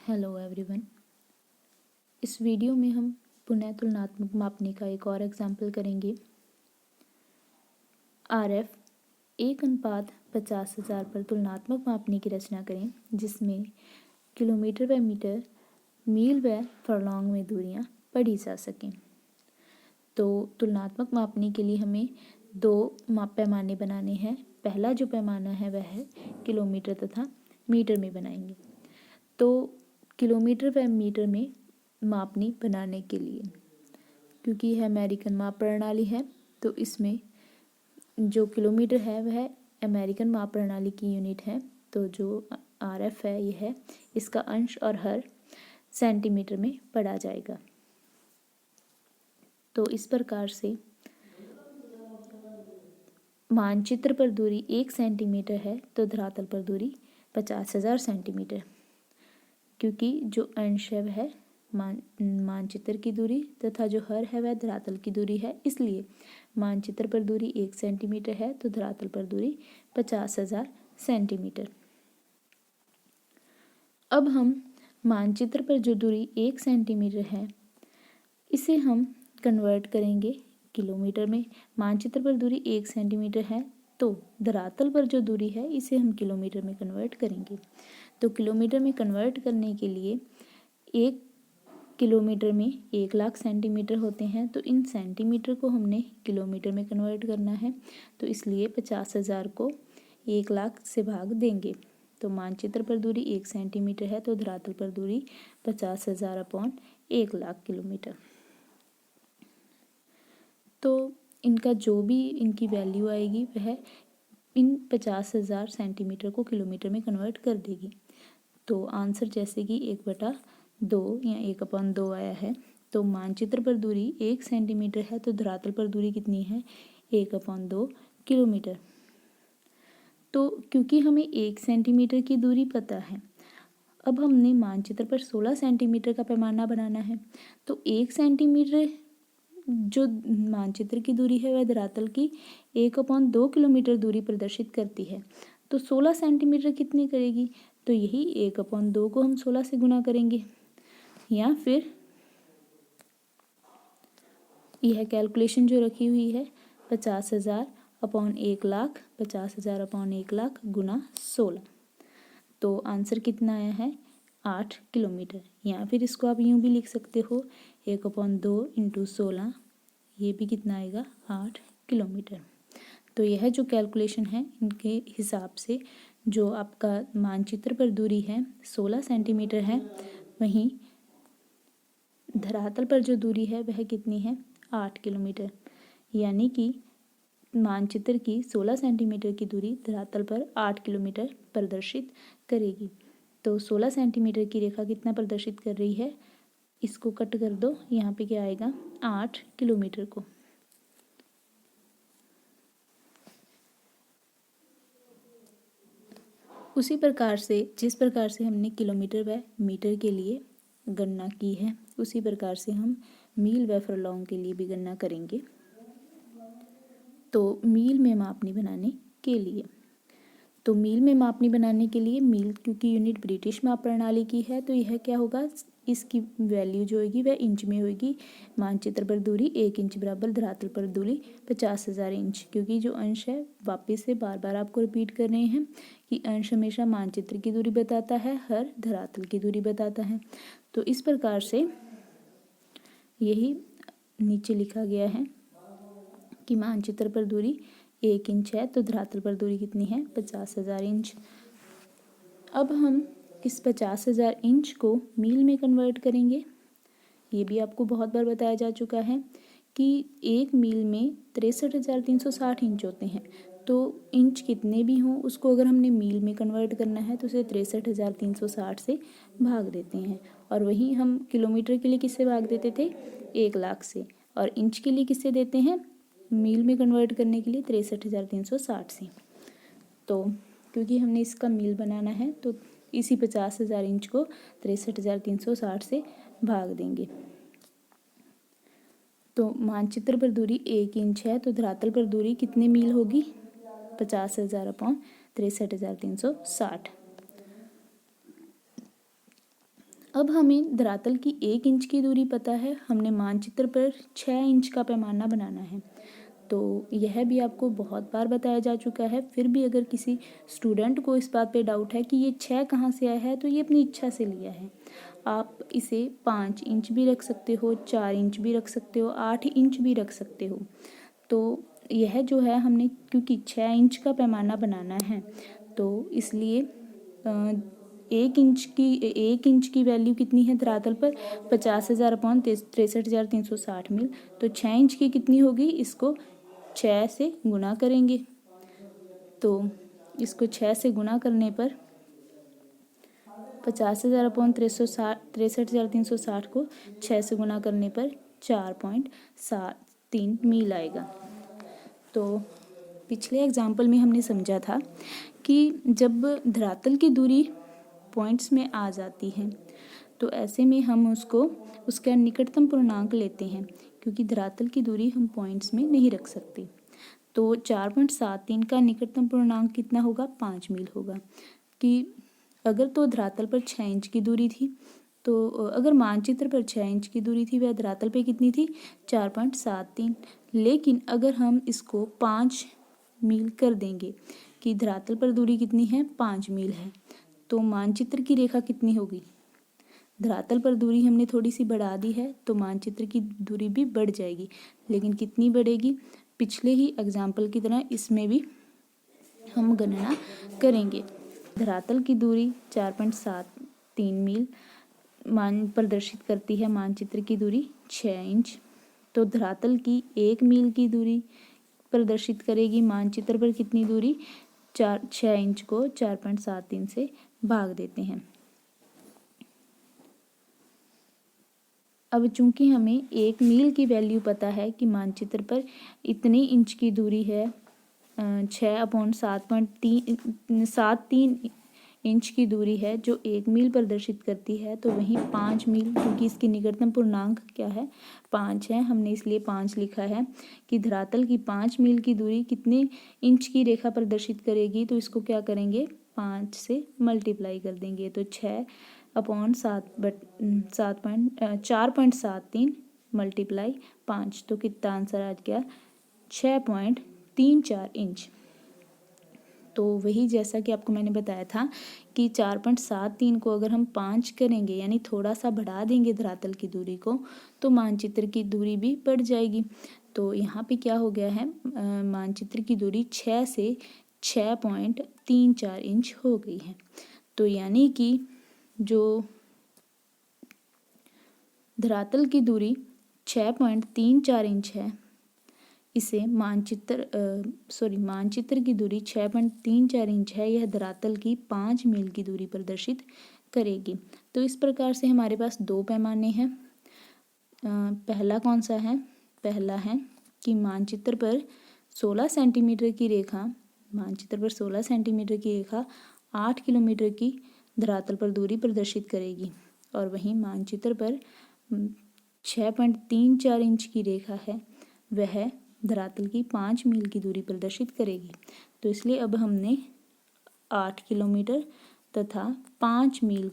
Hello everyone. इस video में हम पुनः तुलनात्मक मापने का एक और एग्जाम्पल करेंगे। RF 1:50,000 पर तुलनात्मक मापने की रचना करें जिसमें किलोमीटर व मीटर, मील व फरलॉन्ग में दूरियां पढ़ी जा सकें। तो तुलनात्मक मापने के लिए हमें दो पैमाने बनाने हैं। पहला जो पैमाना है वह है किलोमीटर तथा मीटर में बनाएंगे। तो किलोमीटर व मीटर में मापनी बनाने के लिए, क्योंकि यह अमेरिकन माप प्रणाली है, तो इसमें जो किलोमीटर है वह अमेरिकन माप प्रणाली की यूनिट है। तो जो RF है यह इसका अंश और हर सेंटीमीटर में पढ़ा जाएगा। तो इस प्रकार से मानचित्र पर दूरी 1 सेंटीमीटर है तो धरातल पर दूरी 50,000 सेंटीमीटर, क्योंकि जो अंश है वह मानचित्र की दूरी तथा जो हर है वह धरातल की दूरी है, इसलिए मानचित्र पर दूरी 1 सेंटीमीटर है तो धरातल पर दूरी 50,000 सेंटीमीटर। अब हम मानचित्र पर जो दूरी 1 सेंटीमीटर है इसे हम कन्वर्ट करेंगे किलोमीटर में। मानचित्र पर दूरी 1 सेंटीमीटर है तो धरातल पर जो दूरी है इसे हम किलोमीटर में कन्वर्ट करेंगे। तो किलोमीटर में कन्वर्ट करने के लिए 1 किलोमीटर में 1,00,000 सेंटीमीटर होते हैं, तो इन सेंटीमीटर को हमने किलोमीटर में कन्वर्ट करना है, तो इसलिए 50,000 को 1,00,000 से भाग देंगे। तो मानचित्र पर दूरी 1 सेंटीमीटर है तो धरातल पर दूरी 50,000 अपॉन 1,00,000 किलोमीटर। तो इनका जो भी इनकी वैल्यू आएगी वह इन 50,000 सेंटीमीटर को किलोमीटर में कन्वर्ट कर देगी। तो आंसर जैसे कि 1/2 या 1/2 आया है। तो मानचित्र पर दूरी 1 सेंटीमीटर है तो धरातल पर दूरी कितनी है? 1/2 किलोमीटर। तो क्योंकि हमें 1 सेंटीमीटर की दूरी पता है, अब हमने मानचित्र पर 16 सेंटीमीटर का पैमाना बनाना है। तो 1 सेंटीमीटर जो मानचित्र की दूरी है वह धरातल की 1/2 किलोमीटर दूरी प्रदर्शित करती है। तो 16 सेंटीमीटर कितनी करेगी? तो यही 1/2 को हम 16 से गुना करेंगे, या फिर यह कैलकुलेशन जो रखी हुई है 50,000 अपॉन 1,00,000, 50,000 अपॉन 1,00,000 गुना 16। तो आंसर कितना आया है? 8 किलोमीटर। या फिर इसको आप यूँ भी लिख सकते हो 1/2 इंटू 16, ये भी कितना आएगा? 8 किलोमीटर। तो यह जो कैलकुलेशन है इनके हिसाब से जो आपका मानचित्र पर दूरी है 16 सेंटीमीटर है, वहीं धरातल पर जो दूरी है वह कितनी है? 8 किलोमीटर। यानी कि मानचित्र की 16 सेंटीमीटर की दूरी धरातल पर 8 किलोमीटर प्रदर्शित करेगी। तो 16 सेंटीमीटर की रेखा कितना प्रदर्शित कर रही है? इसको कट कर दो, यहाँ पे क्या आएगा? 8 किलोमीटर को। उसी प्रकार से जिस प्रकार से हमने किलोमीटर व मीटर के लिए गणना की है, उसी प्रकार से हम मील व फरलॉन्ग के लिए भी गणना करेंगे। तो मील में मापनी बनाने के लिए, तो मील में मापनी बनाने के लिए मील क्योंकि यूनिट ब्रिटिश माप प्रणाली की है, तो यह क्या होगा? इसकी वैल्यू जो होगी वह इंच में होगी। मानचित्र पर दूरी 1 इंच बराबर धरातल पर दूरी 50,000 इंच, क्योंकि जो अंश है वापस से बार बार आपको रिपीट कर रहे हैं कि अंश हमेशा मानचित्र की दूरी बताता है, हर धरातल की दूरी बताता है। तो इस प्रकार से यही नीचे लिखा गया है कि मानचित्र पर दूरी 1 इंच है तो धरातल पर दूरी कितनी है? 50,000 इंच। अब हम इस 50,000 इंच को मील में कन्वर्ट करेंगे। ये भी आपको बहुत बार बताया जा चुका है कि 1 मील में 63,360 इंच होते हैं। तो इंच कितने भी हों उसको अगर हमने मील में कन्वर्ट करना है तो उसे 63,360 से भाग देते हैं। और वहीं हम किलोमीटर के लिए किससे भाग देते थे? 1,00,000 से। और इंच के लिए किससे देते हैं? मील में कन्वर्ट करने के लिए 63,360 से। तो क्योंकि हमने इसका मील बनाना है तो इसी 50,000 इंच को 63,360 से भाग देंगे। तो मानचित्र पर दूरी 1 इंच है तो धरातल पर दूरी कितने मील होगी? 50,000 अपॉन 63,360। अब हमें धरातल की 1 इंच की दूरी पता है, हमने मानचित्र पर 6 इंच का पैमाना बनाना है। तो यह भी आपको बहुत बार बताया जा चुका है, फिर भी अगर किसी स्टूडेंट को इस बात पे डाउट है कि ये 6 कहाँ से आया है, तो ये अपनी इच्छा से लिया है। आप इसे 5 इंच भी रख सकते हो, 4 इंच भी रख सकते हो, 8 इंच भी रख सकते हो। तो यह जो है हमने, क्योंकि 6 इंच का पैमाना बनाना है, तो इसलिए 1 इंच की वैल्यू कितनी है धरातल पर, 50,000 अपॉन 63,360 मील। तो 6 इंच की कितनी होगी, इसको 6 से गुना करेंगे। तो इसको 6 से गुना करने पर 50,000 अपॉन 63,360 को 6 से गुना करने पर 4.73 मील आएगा। तो पिछले एग्जाम्पल में हमने समझा था कि जब धरातल की दूरी पॉइंट्स में आ जाती है, तो ऐसे में हम उसका निकटतम पूर्णांक लेते हैं, क्योंकि धरातल की दूरी हम पॉइंट्स में नहीं रख सकते। तो 4.73 का निकटतम पूर्णांक कितना होगा, 5 मील होगा। कि अगर तो धरातल पर 6 इंच की दूरी थी, तो अगर मानचित्र पर 6 इंच की दूरी थी, वह धरातल पे कितनी थी, 4.73। लेकिन अगर हम इसको 5 मील कर देंगे, कि धरातल पर दूरी कितनी है, 5 मील है, तो मानचित्र की रेखा कितनी होगी, धरातल पर दूरी हमने थोड़ी सी बढ़ा दी है, तो मानचित्र की दूरी भी बढ़ जाएगी। लेकिन कितनी बढ़ेगी, पिछले ही एग्जाम्पल की तरह इसमें भी हम गणना करेंगे। धरातल की दूरी 4.73 मील प्रदर्शित करती है, मानचित्र की दूरी 6 इंच। तो धरातल की 1 मील की दूरी प्रदर्शित करेगी, मानचित्र पर कितनी दूरी, 6 इंच को 4.73 से भाग देते हैं। अब चूंकि हमें 1 मील की वैल्यू पता है कि मानचित्र पर इतनी इंच की दूरी है, 6/7.73 इंच की दूरी है जो 1 मील प्रदर्शित करती है, तो वहीं 5 मील, क्योंकि इसकी निकटतम पूर्णांक क्या है, 5 है, हमने इसलिए 5 लिखा है कि धरातल की 5 मील की दूरी कितने इंच की रेखा प्रदर्शित करेगी। तो इसको क्या करेंगे, 5 से मल्टीप्लाई कर देंगे, तो 4.73 मल्टीप्लाई 5, तो कितना आंसर आ गया, 6.34 इंच। तो वही जैसा कि आपको मैंने बताया था कि 4.73 को अगर हम 5 करेंगे, यानी थोड़ा सा बढ़ा देंगे धरातल की दूरी को, तो मानचित्र की दूरी भी बढ़ जाएगी। तो यहाँ पे क्या हो गया है, मानचित्र की दूरी 6 से 6.34 इंच हो गई है। तो यानी कि जो धरातल की दूरी 6.34 इंच है, इसे मानचित्र की दूरी 6.34 इंच है, यह धरातल की 5 मील की दूरी प्रदर्शित करेगी। तो इस प्रकार से हमारे पास 2 पैमाने हैं। पहला कौन सा है, पहला है कि मानचित्र पर 16 सेंटीमीटर की रेखा, 8 किलोमीटर की धरातल पर दूरी प्रदर्शित करेगी, और वहीं मानचित्र पर 6.34 इंच की रेखा है, वह धरातल की 5 मील की दूरी प्रदर्शित करेगी। तो इसलिए अब हमने 8 किलोमीटर तथा 5 मील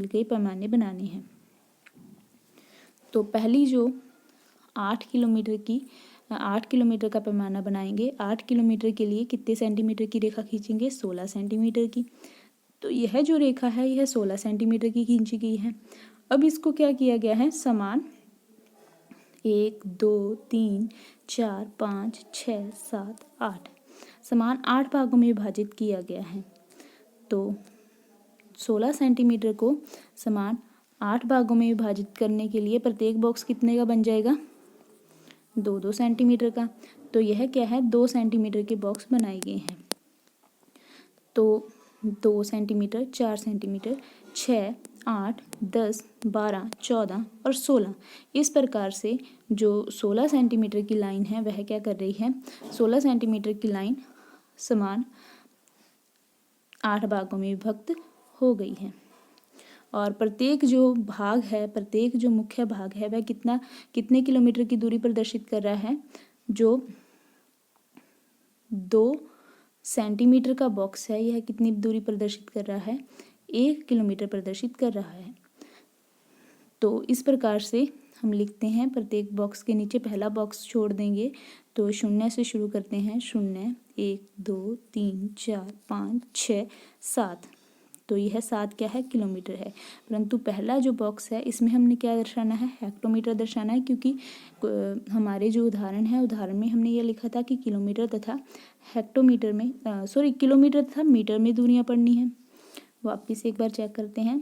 के पैमाने बनाने हैं। तो पहली जो 8 किलोमीटर का पैमाना बनाएंगे, 8 किलोमीटर के लिए कितने सेंटीमीटर की रेखा खींचेंगे, 16 सेंटीमीटर की। तो यह जो रेखा है, यह 16 सेंटीमीटर की खींची गई है। अब इसको क्या किया गया है, समान 1 2 3 4 5 6 7 8 समान 8 भागों में विभाजित किया गया है। तो 16 सेंटीमीटर को समान 8 भागों में विभाजित करने के लिए प्रत्येक बॉक्स कितने का बन जाएगा, 2-2 सेंटीमीटर का। तो यह क्या है, 2 सेंटीमीटर के बॉक्स बनाए गए हैं। तो 2 सेंटीमीटर, 4 सेंटीमीटर, 6, 8, 10, 12, 14 और 16, इस प्रकार से जो 16 सेंटीमीटर की लाइन है वह क्या कर रही है, 16 सेंटीमीटर की लाइन समान 8 भागों में विभक्त हो गई है। और प्रत्येक जो मुख्य भाग है वह कितने किलोमीटर की दूरी प्रदर्शित कर रहा है। जो 2 सेंटीमीटर का बॉक्स है, यह कितनी दूरी प्रदर्शित कर रहा है, 1 किलोमीटर प्रदर्शित कर रहा है। तो इस प्रकार से हम लिखते हैं, प्रत्येक बॉक्स के नीचे पहला बॉक्स छोड़ देंगे तो 0 से शुरू करते हैं। 0 1 2 3 4 5 6 7, तो यह 7 क्या है, किलोमीटर है। परंतु पहला जो बॉक्स है इसमें हमने क्या दर्शाना है, हेक्टोमीटर दर्शाना है, क्योंकि हमारे जो उदाहरण है, उदाहरण में हमने ये लिखा था कि किलोमीटर तथा हेक्टोमीटर में किलोमीटर तथा मीटर में दूरियां पढ़नी है। वापिस एक बार चेक करते हैं।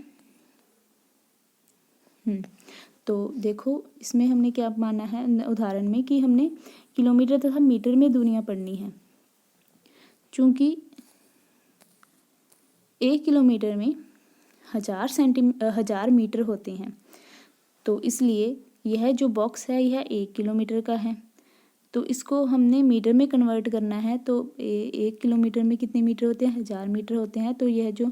तो देखो इसमें हमने क्या माना है उदाहरण में कि हमने किलोमीटर तथा मीटर में दूरियां पढ़नी है। चूंकि 1 किलोमीटर में 1000 मीटर होते हैं, तो इसलिए यह जो बॉक्स है यह 1 किलोमीटर का है। तो इसको हमने मीटर में कन्वर्ट करना है। तो 1 किलोमीटर में कितने मीटर होते हैं, 1000 मीटर होते हैं। तो यह जो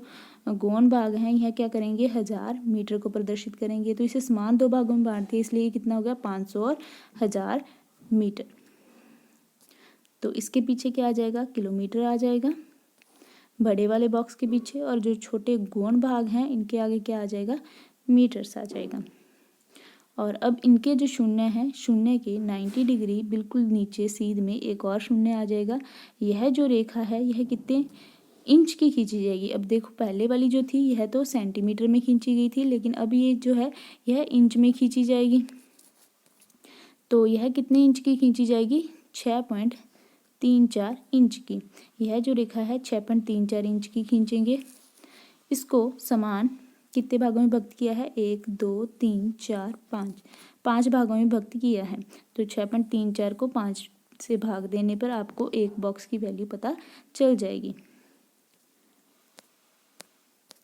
गौण भाग हैं यह क्या करेंगे, 1000 मीटर को प्रदर्शित करेंगे। तो इसे समान 2 भागों में बांट दिए, इसलिए कितना हो गया, 500 और 1000 मीटर। तो इसके पीछे क्या आ जाएगा, किलोमीटर आ जाएगा बड़े वाले बॉक्स के पीछे, और जो छोटे गौण भाग हैं इनके आगे क्या आ जाएगा, मीटर्स आ जाएगा। और अब इनके जो शून्य हैं, शून्य के 90 डिग्री बिल्कुल नीचे सीध में एक और शून्य आ जाएगा। यह जो रेखा है यह कितने इंच की खींची जाएगी। अब देखो पहले वाली जो थी यह तो सेंटीमीटर में खींची गई थी, लेकिन अब ये जो है यह इंच में खींची जाएगी। तो यह कितने इंच की खींची जाएगी, 6.34 इंच की। यह जो रेखा है 6.34 इंच की खींचेंगे। इसको समान कितने भागों में विभक्त किया है, 1 2 3 4 5 भागों में विभक्त किया है। तो 6.34 को 5 से भाग देने पर आपको एक बॉक्स की वैल्यू पता चल जाएगी।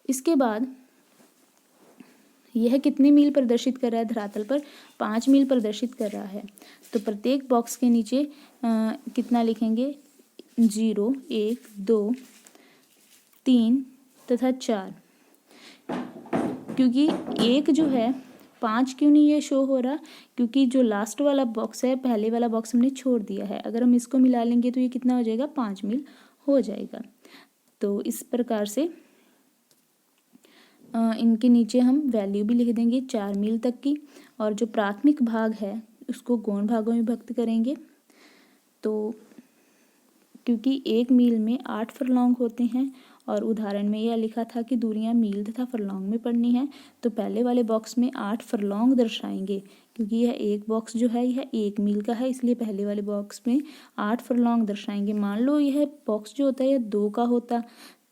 इसके बाद यह कितने मील प्रदर्शित कर रहा है, धरातल पर 5 मील प्रदर्शित कर रहा है। तो प्रत्येक बॉक्स के नीचे कितना लिखेंगे, 0 1 2 3 तथा 4। क्योंकि एक जो है 5 क्यों नहीं ये शो हो रहा, क्योंकि जो लास्ट वाला बॉक्स है, पहले वाला बॉक्स हमने छोड़ दिया है। अगर हम इसको मिला लेंगे तो ये कितना हो जाएगा, 5 मील हो जाएगा। तो इस प्रकार से इनके नीचे हम वैल्यू भी लिख देंगे 4 मील तक की। और जो प्राथमिक भाग है उसको गौण भागों में विभक्त करेंगे। तो क्योंकि 1 मील में 8 फरलॉन्ग होते हैं और उदाहरण में यह लिखा था कि दूरियां मील तथा फरलॉन्ग में पढ़नी है, तो पहले वाले बॉक्स में 8 फरलॉन्ग दर्शाएंगे। क्योंकि यह एक बॉक्स जो है यह 1 मील का है, इसलिए पहले वाले बॉक्स में 8 फरलॉन्ग दर्शाएंगे। मान लो यह बॉक्स जो होता है यह 2 का होता,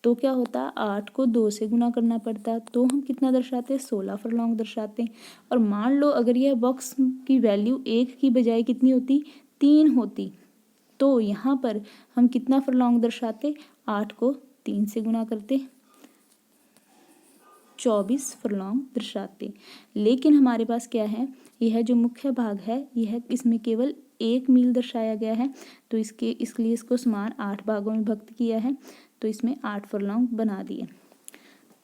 तो क्या होता, 8 को 2 से गुना करना पड़ता, तो हम कितना दर्शाते, 16 फरलॉन्ग दर्शाते। और मान लो अगर यह बॉक्स की वैल्यू 1 की बजाय कितनी होती, 3 होती, तो यहाँ पर हम कितना फरलॉन्ग दर्शाते, 8 को 3 से गुना करते, 24 फरलॉन्ग दर्शाते। लेकिन हमारे पास क्या है, यह जो मुख्य भाग है यह इसमें केवल 1 मील दर्शाया गया है। तो इसलिए इसको समान 8 भागों में विभक्त किया है, तो इसमें 8 फरलॉन्ग बना दिए।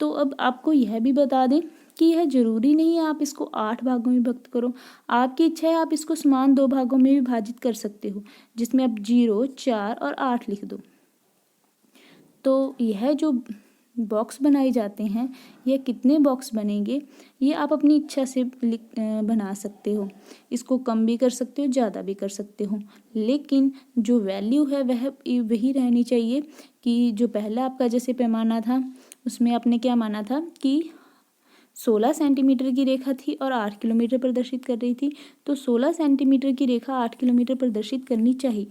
तो अब आपको यह भी बता दें कि यह जरूरी नहीं है आप इसको 8 भागों में विभक्त करो। आपकी इच्छा है आप इसको समान 2 भागों में विभाजित कर सकते हो, जिसमें आप 0 4 और 8 लिख दो। तो यह जो बॉक्स बनाए जाते हैं यह कितने बॉक्स बनेंगे ये आप अपनी इच्छा से बना सकते हो। इसको कम भी कर सकते हो, ज़्यादा भी कर सकते हो, लेकिन जो वैल्यू है वह वही रहनी चाहिए कि जो पहला आपका जैसे पैमाना था उसमें आपने क्या माना था कि 16 सेंटीमीटर की रेखा थी और 8 किलोमीटर प्रदर्शित कर रही थी। तो 16 सेंटीमीटर की रेखा 8 किलोमीटर प्रदर्शित करनी चाहिए।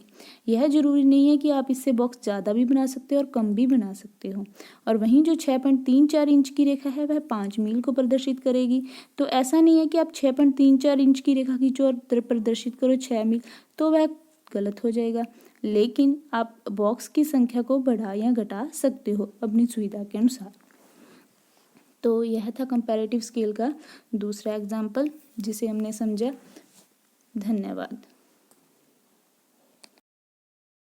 यह जरूरी नहीं है कि आप इससे बॉक्स ज़्यादा भी बना सकते हो और कम भी बना सकते हो। और वहीं जो 6.34 इंच की रेखा है वह 5 मील को प्रदर्शित करेगी। तो ऐसा नहीं है कि आप 6.34 इंच की रेखा की जो प्रदर्शित करो 6 मील, तो वह गलत हो जाएगा। लेकिन आप बॉक्स की संख्या को बढ़ा या घटा सकते हो अपनी सुविधा के अनुसार। तो यह था कंपैरेटिव स्केल का दूसरा एग्जाम्पल जिसे हमने समझा। धन्यवाद।